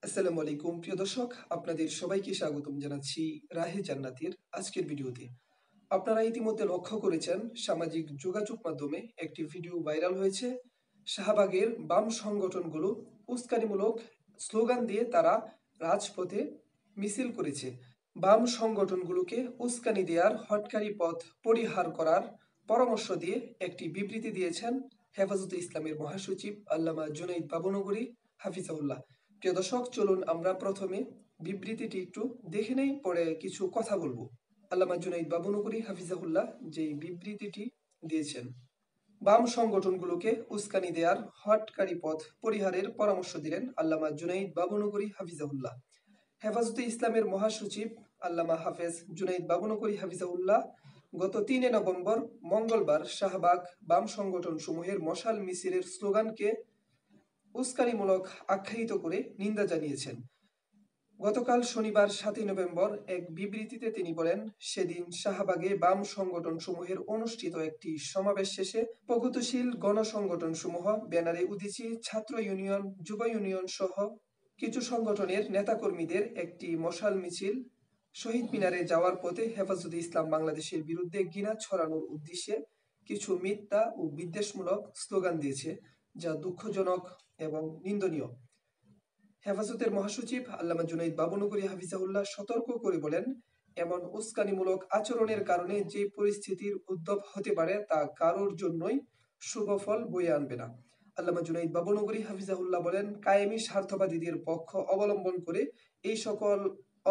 আসসালামু আলাইকুম প্রিয় দর্শক, আপনাদের সবাইকে স্বাগতম জানাচ্ছি রাহে জান্নাতের আজকের ভিডিওতে। আপনারা ইতিমধ্যে লক্ষ্য করেছেন সামাজিক যোগাযোগ মাধ্যমে একটি ভিডিও ভাইরাল হয়েছে। শাহবাগের বাম সংগঠনগুলো উস্কানিমূলক স্লোগান দিয়ে তারা রাজপথে মিছিল করেছে। বাম সংগঠনগুলোকে উস্কানি দেওয়ার হটকারী পথ পরিহার করার পরামর্শ দিয়ে একটি বিবৃতি দিয়েছেন হেফাজতে ইসলামের মহাসচিব আল্লামা জুনাইদ বাবুনগরী হাফিজাহুল্লাহ। প্রিয় দর্শক, চলুন আমরা প্রথমে বিবৃতিটি একটু দেখে নেই, পরে কিছু কথা বলবো। আল্লামা জুনাইদ বাবুনগরী হাফিজাহুল্লাহ যে বিবৃতিটি দিয়েছেন, বাম সংগঠনগুলোকে উস্কানি দেওয়ার হটকারী পথ পরিহারের পরামর্শ দিলেন আল্লামা জুনাইদ বাবুনগরী হাফিজাহুল্লাহ। হেফাজতে ইসলামের মহাসচিব আল্লামা হাফেজ জুনাইদ বাবুনগরী হাফিজাহুল্লাহ গত ৩ নভেম্বর মঙ্গলবার শাহবাগ বাম সংগঠন সমূহের মশাল মিছিলের স্লোগানকে উস্কানিমূলক আখ্যায়িত করে নিন্দা জানিয়েছেন। গতকাল শনিবার ৭ নভেম্বর এক বিবৃতিতে তিনি বলেন, সেদিন শাহবাগে বাম সংগঠন সমূহের অনুষ্ঠিত একটি সমাবেশ শেষে প্রগতিশীল গণসংগঠন সমূহ ব্যানারে উদীচী ছাত্র ইউনিয়ন, যুব ইউনিয়ন সহ কিছু সংগঠনের নেতাকর্মীদের একটি মশাল মিছিল শহীদ মিনারে যাওয়ার পথে হেফাজতে ইসলাম বাংলাদেশের বিরুদ্ধে ঘৃণা ছড়ানোর উদ্দেশ্যে কিছু মিথ্যা ও বিদ্বেষমূলক স্লোগান দিয়েছে, যা দুঃখজনক এবং নিন্দনীয়। হেফাজতের মহাসচিব আল্লামা জুনাইদ বাবুনগরী হাফিজাহুল্লাহ সতর্ক করে বলেন, এমন উস্কানিমূলক আচরণের কারণে যে পরিস্থিতির উদ্ভব হতে পারে তা কারোর জন্যই শুভ ফল বয়ে আনবে না। আল্লামা জুনাইদ বাবুনগরী হাফিজাহুল্লাহ বলেন, কায়েমি স্বার্থবাদীদের পক্ষ অবলম্বন করে এই সকল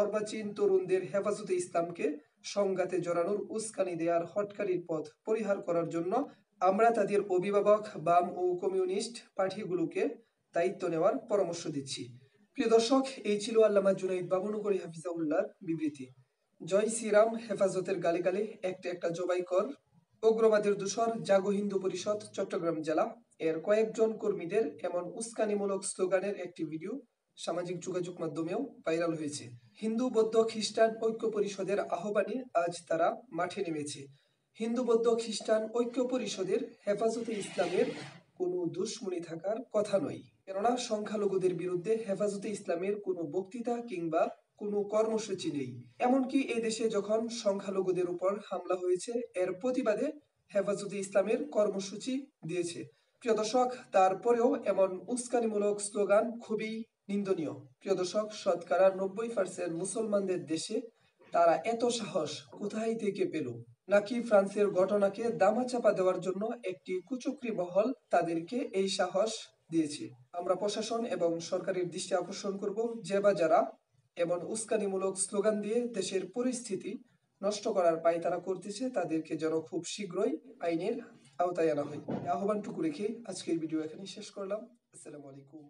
অর্বাচীন তরুণদের হেফাজতে ইসলামকে সংঘাতে জড়ানোর উস্কানি দেওয়ার হটকারীর পথ পরিহার করার জন্য আমরা তাদের অভিভাবক বাম ও কমিউনিস্ট পার্টিগুলোকে দায়িত্ব নেওয়ার পরামর্শ দিচ্ছি। প্রিয় দর্শক, এই ছিল আল্লামা জুনাইদ বাবুনগরী হাফিজাহুল্লাহর বিবৃতি। জয় শ্রীরাম, হেফাজতের গালে গালে একটা একটা জবাই কর, উগ্রবাদের দূষর, জাগো হিন্দু পরিষদ চট্টগ্রাম জেলা এর কয়েকজন কর্মীদের এমন উস্কানিমূলক স্লোগানের একটি ভিডিও সামাজিক যোগাযোগ মাধ্যমেও ভাইরাল হয়েছে। হিন্দু বৌদ্ধ খ্রিস্টান ঐক্য পরিষদের আহ্বানে আজ তারা মাঠে নেমেছে। হিন্দু বৌদ্ধ খ্রিস্টান ঐক্য পরিষদের হেফাজতে ইসলামের কোনো দুশ্মনী থাকার কথা নয়, কেননা সংখ্যালঘুদের বিরুদ্ধে হেফাজতে ইসলামের কোনো বক্তৃতা কিংবা কোনো কর্মসূচি নেই। এমনকি এই দেশে যখন সংখ্যালঘুদের উপর হামলা হয়েছে, এর প্রতিবাদে হেফাজতে ইসলামের কর্মসূচি দিয়েছে। প্রিয় দর্শক, তারপরেও এমন উস্কানিমূলক স্লোগান খুবই নিন্দনীয়। প্রিয় দর্শক, শতকরা 90% মুসলমানদের দেশে তারা এত সাহস কোথায় থেকে পেল? নাকি ফ্রান্সের ঘটনাকে দামাচাপা দেওয়ার জন্য একটি কুচক্রী মহল তাদেরকে এই সাহস দিয়েছে? আমরা প্রশাসন এবং সরকারের দৃষ্টি আকর্ষণ করব, যে বা যারা এমন উস্কানিমূলক স্লোগান দিয়ে দেশের পরিস্থিতি নষ্ট করার পায়তারা করতেছে, তাদেরকে যেন খুব শীঘ্রই আইনের আওতায় আনা হয়। আহ্বানটুকু রেখে আজকের ভিডিও এখানে শেষ করলাম। আসসালামু আলাইকুম।